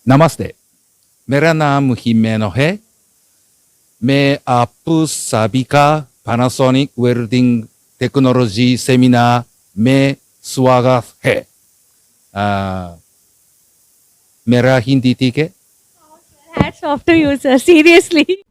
नमस्ते, मेरा नाम हिमेनो है। मैं आप सभी का पैनासोनिक वेल्डिंग टेक्नोलॉजी सेमिनार में स्वागत है। मेरा हिंदी ठीक है? Hats off to you, sir. Seriously.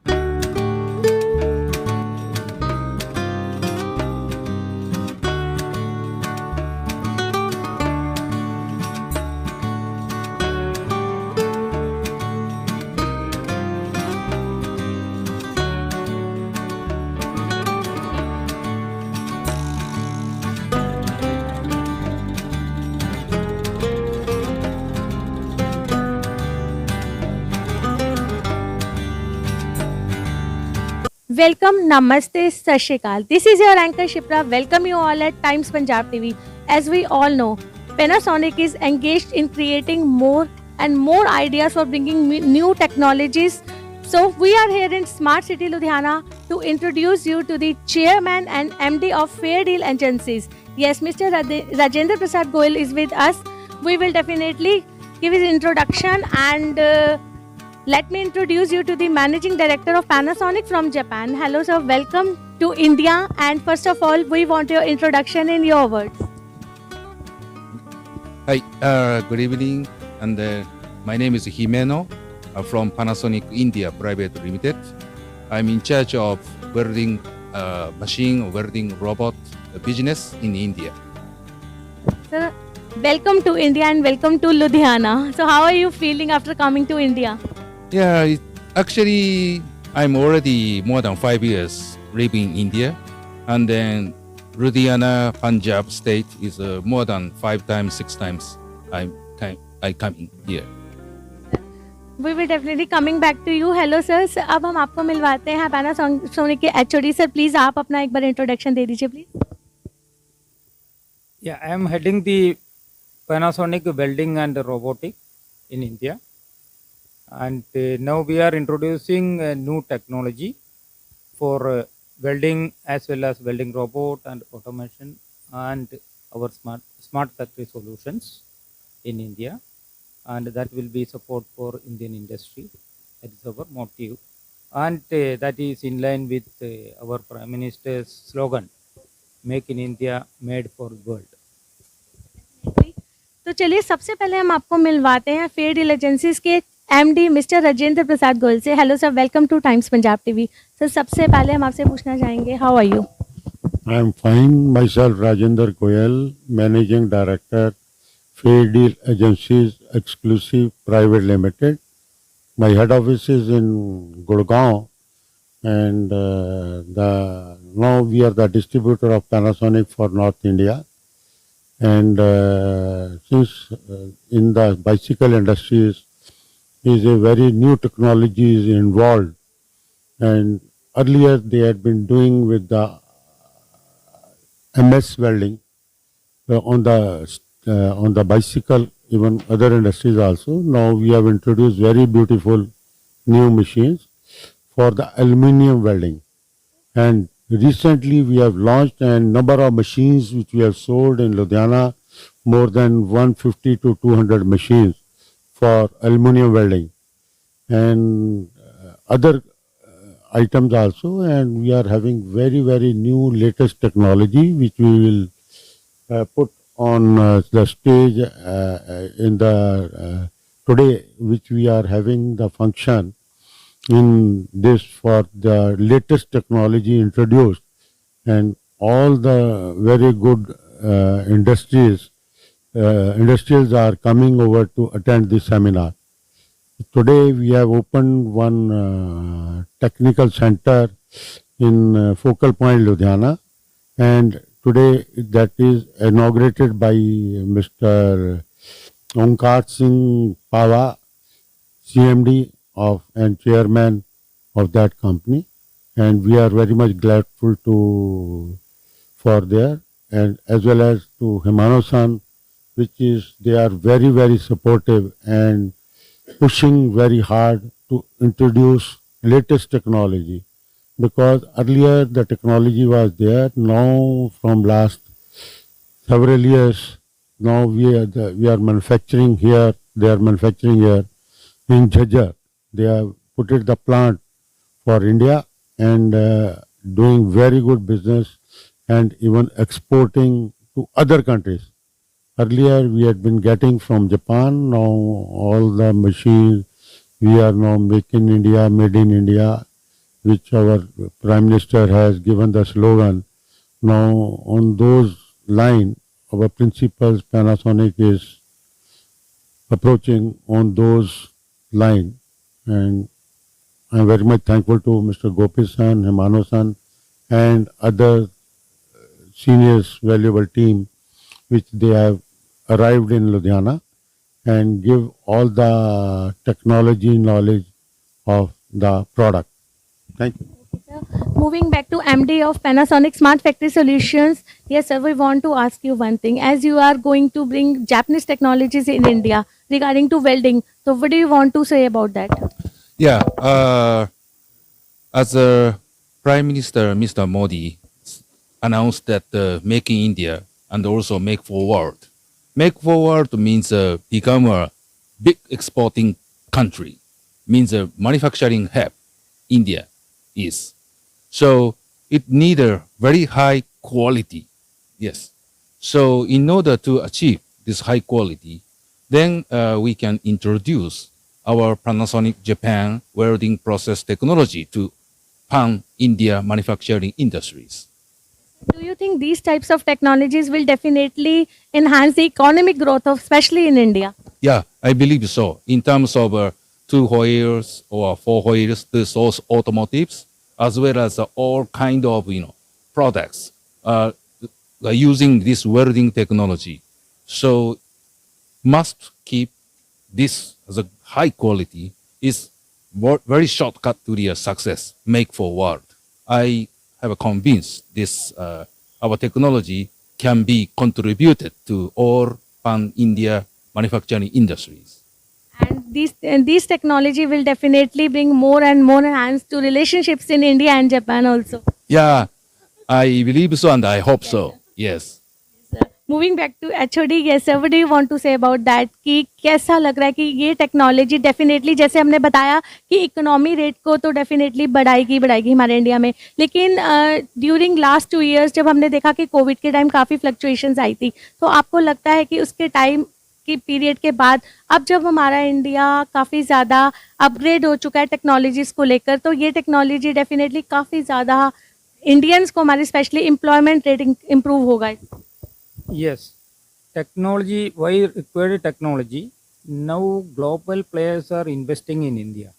Welcome, Namaste, Sat Shri Akal. This is your anchor Shipra. Welcome you all at Times Punjab TV. As we all know, Panasonic is engaged in creating more and more ideas for bringing new technologies. So we are here in Smart City Ludhiana to introduce you to the chairman and MD of Fair Deal Agencies. Yes, Mr. Rajendra Prasad Goyal is with us. We will definitely give his introduction and let me introduce you to the Managing Director of Panasonic from Japan. Hello sir, welcome to India, and first of all we want your introduction in your words. Hi, good evening, and my name is Himeno from Panasonic India Private Limited. I'm in charge of welding machine, welding robot business in India. Sir, welcome to India and welcome to Ludhiana. So how are you feeling after coming to India? Yeah, actually, I'm already more than 5 years living in India, and then Ludhiana, Punjab state is more than 5 times, 6 times I come in here. We will definitely coming back to you. Hello sir. अब हम आपको मिलवाते हैं Panasonic के HOD sir. Please आप अपना एक बार introduction दे दीजिए please. Yeah, I am heading the Panasonic Welding and Robotic in India, and now we are introducing a new technology for welding as well as welding robot and automation and our smart factory solutions in India, and that will be support for Indian industry. That is our motive, and that is in line with our Prime Minister's slogan, Make in India, Made for World. तो चलिए सबसे पहले हम आपको मिलवाते हैं fair deal agencies के MD mister Rajendra Prasad Goyal से. Hello sir, welcome to Times Punjab TV. Sir सबसे पहले हम आपसे पूछना चाहेंगे, how are you? I am fine. Myself Rajendra Goyal, managing director fair deal agencies exclusive private limited. My head office is in Gurgaon, and now we are the distributor of Panasonic for North India. And since in the bicycle industry is a very new technology is involved, and earlier they had been doing with the MS welding on the bicycle, even other industries also. Now we have introduced very beautiful new machines for the aluminium welding, and recently we have launched a number of machines which we have sold in Ludhiana, more than 150 to 200 machines for aluminium welding, and other items also. And we are having very new latest technology which we will put on the stage in the today, which we are having the function in this for the latest technology introduced, and all the very good industrials are coming over to attend this seminar. Today we have opened one technical center in Focal Point, Ludhiana, and today that is inaugurated by Mr. Onkar Singh Pava, CMD of and chairman of that company, and we are very much grateful for there, and as well as to Himano-san, which is they are very supportive and pushing very hard to introduce latest technology, because earlier the technology was there. Now from last several years, now we are manufacturing here, they are manufacturing here. in Jhajjar. They have put it the plant for India and doing very good business and even exporting to other countries. Earlier, we had been getting from Japan. Now, all the machines we are now making India, made in India, which our Prime Minister has given the slogan. Now, on those line, our principals, Panasonic is approaching on those line, and I'm very much thankful to Mr. Gopi-san, Himano-san, and other seniors, valuable team, which they have arrived in Ludhiana and give all the technology knowledge of the product. Thank you. Sir, moving back to MD of Panasonic Smart Factory Solutions, yes, sir, we want to ask you one thing. As you are going to bring Japanese technologies in India regarding to welding, so what do you want to say about that? Yeah, as Prime Minister Mr. Modi announced that Make in India and also Make Forward. Make Forward means become a big exporting country, means a manufacturing hub. India is. So it need a very high quality. Yes. So in order to achieve this high quality, then we can introduce our Panasonic Japan welding process technology to pan-India manufacturing industries. Do you think these types of technologies will definitely enhance the economic growth of, especially in India? Yeah, I believe so. In terms of two wheels or four wheels, those automotives, as well as all kind of products using this welding technology. So must keep this as a high quality is very shortcut to the success. Make forward. I have convinced this our technology can be contributed to all pan-India manufacturing industries. And these technology will definitely bring more and more enhance to relationships in India and Japan also. Yeah, I believe so and I hope so. Yes. Moving back to HOD, yes sir, what do you want to say about that कि कैसा लग रहा है कि ये technology definitely जैसे हमने बताया कि इकोनॉमी रेट को तो डेफिनेटली बढ़ाएगी हमारे इंडिया में, लेकिन ड्यूरिंग लास्ट 2 इयर्स जब हमने देखा कि कोविड के टाइम काफ़ी फ्लक्चुएशंस आई थी, तो आपको लगता है कि उसके टाइम की पीरियड के बाद अब जब हमारा इंडिया काफ़ी ज़्यादा अपग्रेड हो चुका है टेक्नोलॉजीज़ को लेकर, तो ये टेक्नोलॉजी डेफिनेटली काफ़ी ज़्यादा इंडियंस को हमारी स्पेशली एम्प्लॉयमेंट रेटिंग इम्प्रूव होगा? Yes, technology, why required technology? Now global players are investing in India,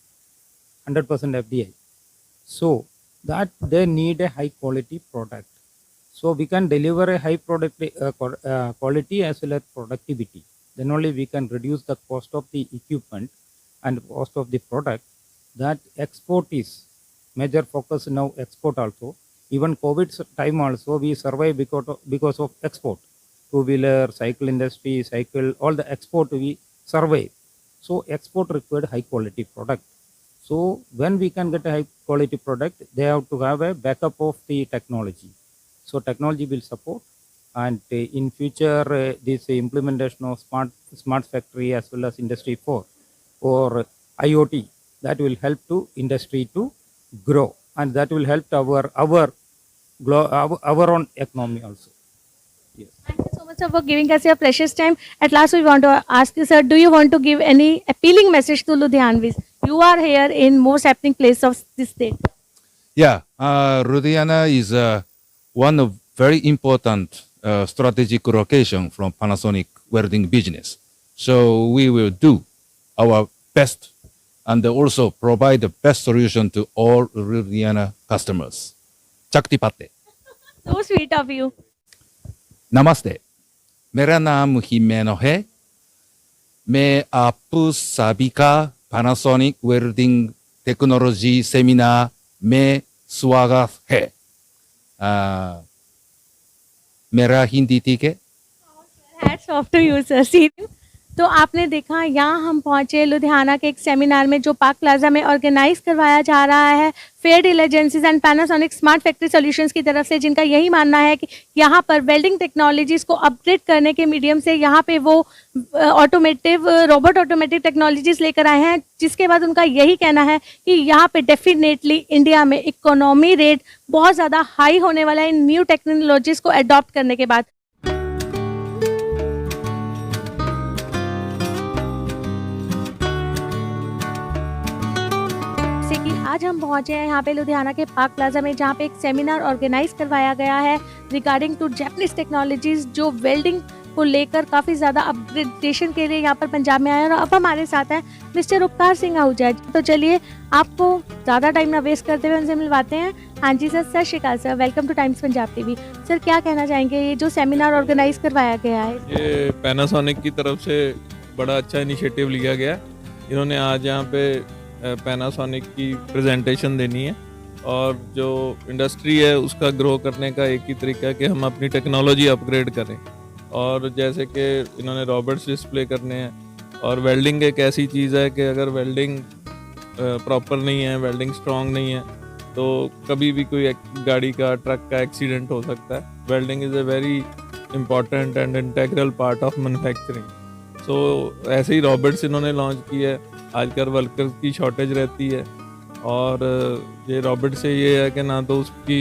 100% FDI. So that they need a high quality product. So we can deliver a high product quality as well as productivity. Then only we can reduce the cost of the equipment and cost of the product. That export is major focus now. Export also. Even COVID time also we survive because of export. Two-wheeler, cycle industry, all the export we survive. So export required high quality product. So when we can get a high quality product, they have to have a backup of the technology. So technology will support, and in future this implementation of smart factory as well as industry 4 or IoT, that will help to industry to grow, and that will help our own economy also. Yes. Thank you so much, sir, for giving us your precious time. At last, we want to ask you, sir, do you want to give any appealing message to Ludhianvis? You are here in most happening place of this state. Yeah, Ludhiana is one of very important strategic location from Panasonic welding business. So we will do our best and also provide the best solution to all Ludhiana customers. Chakti Patte. So sweet of you. नमस्ते, मेरा नाम हिमेनो है। मैं आप सभी का Panasonic welding technology seminar में स्वागत है। मेरा हिंदी ठीक है? Hats off to you, sir. See you. तो आपने देखा यहाँ हम पहुँचे लुधियाना के एक सेमिनार में जो पार्क प्लाजा में ऑर्गेनाइज करवाया जा रहा है fair deal agencies and Panasonic smart factory solutions की तरफ से, जिनका यही मानना है कि यहाँ पर वेल्डिंग टेक्नोलॉजीज़ को अपग्रेड करने के मीडियम से यहाँ पे वो रोबोट ऑटोमेटिक टेक्नोलॉजीज़ लेकर आए हैं, जिसके बाद उनका यही कहना है कि यहाँ पे डेफिनेटली इंडिया में इकोनॉमी रेट बहुत ज़्यादा हाई होने वाला है इन न्यू टेक्नोलॉजीज़ को अडॉप्ट करने के बाद। जैसे कि आज हम पहुंचे हैं यहाँ पे लुधियाना के पार्क प्लाजा में, जहाँ पे एक सेमिनार ऑर्गेनाइज करवाया गया है रिगार्डिंग टू जैपनीज टेक्नोलॉजीज जो वेल्डिंग को लेकर काफ़ी ज़्यादा अपग्रेडेशन के लिए यहाँ पर पंजाब में आए हैं। और अब हमारे साथ हैं मिस्टर उपकार सिंह आहूजा। तो चलिए आपको ज़्यादा टाइम ना वेस्ट करते हुए उनसे मिलवाते हैं। हाँ जी सर, सत श्री अकाल sir, welcome to Times Punjab TV. Sir क्या कहना चाहेंगे, ये जो सेमिनार ऑर्गेनाइज करवाया गया है? ये पैनासोनिक की तरफ से बड़ा अच्छा इनिशिएटिव लिया गया। इन्होंने आज यहाँ पे पैनासोनिक की प्रेजेंटेशन देनी है, और जो इंडस्ट्री है उसका ग्रो करने का एक ही तरीका है कि हम अपनी टेक्नोलॉजी अपग्रेड करें। और जैसे कि इन्होंने रॉबर्ट्स डिस्प्ले करने हैं, और वेल्डिंग एक ऐसी चीज़ है कि अगर वेल्डिंग प्रॉपर नहीं है, वेल्डिंग स्ट्रांग नहीं है, तो कभी भी कोई गाड़ी का, ट्रक का एक्सीडेंट हो सकता है। Welding is a very important and integral part of manufacturing. So ऐसे ही रॉबर्ट्स इन्होंने लॉन्च किया है। आजकल वर्कर्स की शॉर्टेज रहती है, और ये रॉबर्ट से ये है कि ना तो उसकी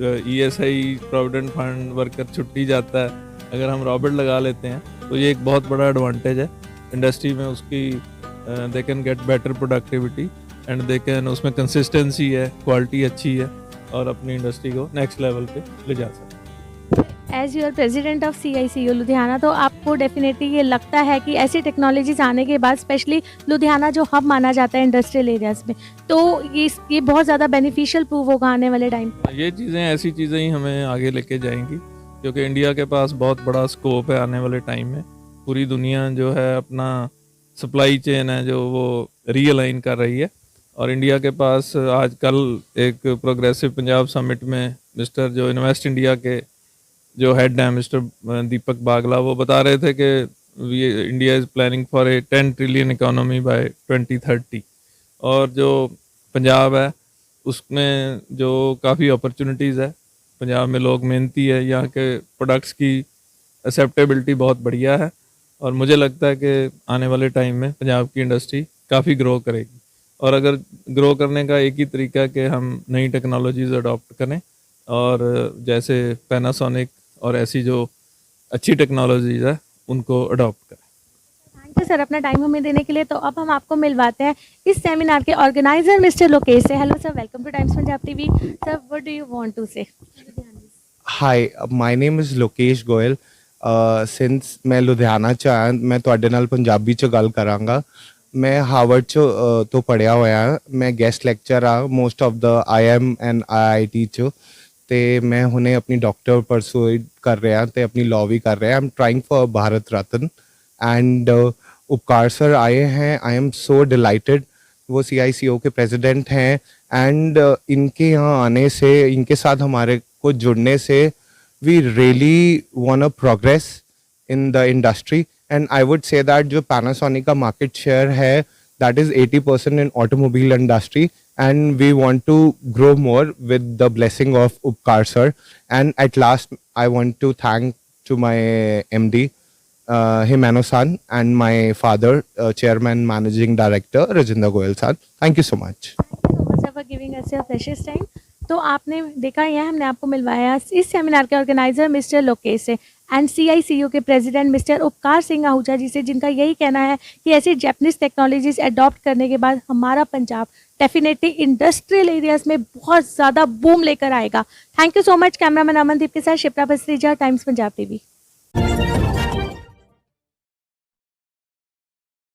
ESI प्रोविडेंट फंड वर्कर छुट्टी जाता है, अगर हम रॉबर्ट लगा लेते हैं तो ये एक बहुत बड़ा एडवांटेज है इंडस्ट्री में। उसकी they can get better productivity and they can, उसमें कंसिस्टेंसी है, क्वालिटी अच्छी है, और अपनी इंडस्ट्री को नेक्स्ट लेवल पे ले जा सकते हैं। As your president of CICO Ludhiana, तो आपको डेफिनेटली ये लगता है कि ऐसी टेक्नोलॉजीज आने के बाद, स्पेशली लुधियाना जो हब माना जाता है इंडस्ट्रियल एरियाज में, तो ये बहुत ज़्यादा बेनिफिशियल प्रूव होगा आने वाले टाइम? ये चीज़ें, ऐसी चीज़ें ही हमें आगे लेके जाएंगी, क्योंकि इंडिया के पास बहुत बड़ा स्कोप है आने वाले टाइम में। पूरी दुनिया जो है अपना सप्लाई चेन है जो वो रीअलाइन कर रही है, और इंडिया के पास आजकल एक प्रोग्रेसिव पंजाब समिट में मिस्टर जो इन्वेस्ट इंडिया के जो हेड हैं मिस्टर दीपक बागला, वो बता रहे थे कि India is planning for a 10 trillion economy bye 2030। और जो पंजाब है उसमें जो काफ़ी अपॉर्चुनिटीज़ है, पंजाब में लोग मेहनती है, यहाँ के प्रोडक्ट्स की एक्सेप्टेबिलिटी बहुत बढ़िया है, और मुझे लगता है कि आने वाले टाइम में पंजाब की इंडस्ट्री काफ़ी ग्रो करेगी। और अगर ग्रो करने का एक ही तरीका है कि हम नई टेक्नोलॉजीज़ अडॉप्ट करें, और जैसे पैनासोनिक और ऐसी जो अच्छी टेक्नोलॉजीज़ है उनको अडॉप्ट करें। थैंक यू सर अपना टाइम हमें देने के लिए। तो अब हम आपको मिलवाते हैं इस सेमिनार के ऑर्गेनाइजर मिस्टर लोकेश से। Hello sir, welcome to Times Punjab TV. Sir, what do you want to say? Hi, my name is Lokesh Goyal. Since मैं लुधियाना च आया, मैं ਤੁਹਾਡੇ ਨਾਲ ਪੰਜਾਬੀ ਚ ਗੱਲ ਕਰਾਂਗਾ। मैं हार्वर्ड ਚ ਤੋਂ ਪੜਿਆ ਹੋਇਆ, ਮੈਂ ਗੈਸਟ ਲੈਕਚਰ ਆ most of the IIM and IIT ਚ, ਤੇ ਮੈਂ ਹੁਣੇ ਆਪਣੀ ਡਾਕਟਰ ਪਰਸੂਇਡ ਕਰ ਰਿਹਾ ਤੇ ਆਪਣੀ ਲਾਅ ਵੀ ਕਰ ਰਿਹਾ। I am trying for Bharat Ratna and उपकार सर आए हैं। I am so dilated. वो CICO के प्रेसिडेंट हैं, एंड इनके यहाँ आने से, इनके साथ हमारे को जुड़ने से we really want a progress in the industry. And I would say that जो पैनासोनिक का मार्केट शेयर है that is 80% in automobile industry, and we want to grow more with the blessing of Upkar sir. And at last I want to thank to my MD Himano san and my father chairman managing director Rajinder Goyal san. Thank you so much. Thank you so much sir for giving us your precious time. तो आपने देखा है, हमने आपको मिलवाया इस seminar के organiser mister Lokesh से and CICO के प्रेसिडेंट मिस्टर उपकार सिंह आहूजा जी से, जिनका यही कहना है कि ऐसी जैपनीज टेक्नोलॉजीज अडॉप्ट करने के बाद हमारा पंजाब डेफिनेटली इंडस्ट्रियल एरियाज में बहुत ज़्यादा बूम लेकर आएगा। Thank you so much. Cameraman Amandeep के साथ शिप्रा भस्त्रीजा, टाइम्स पंजाब टीवी।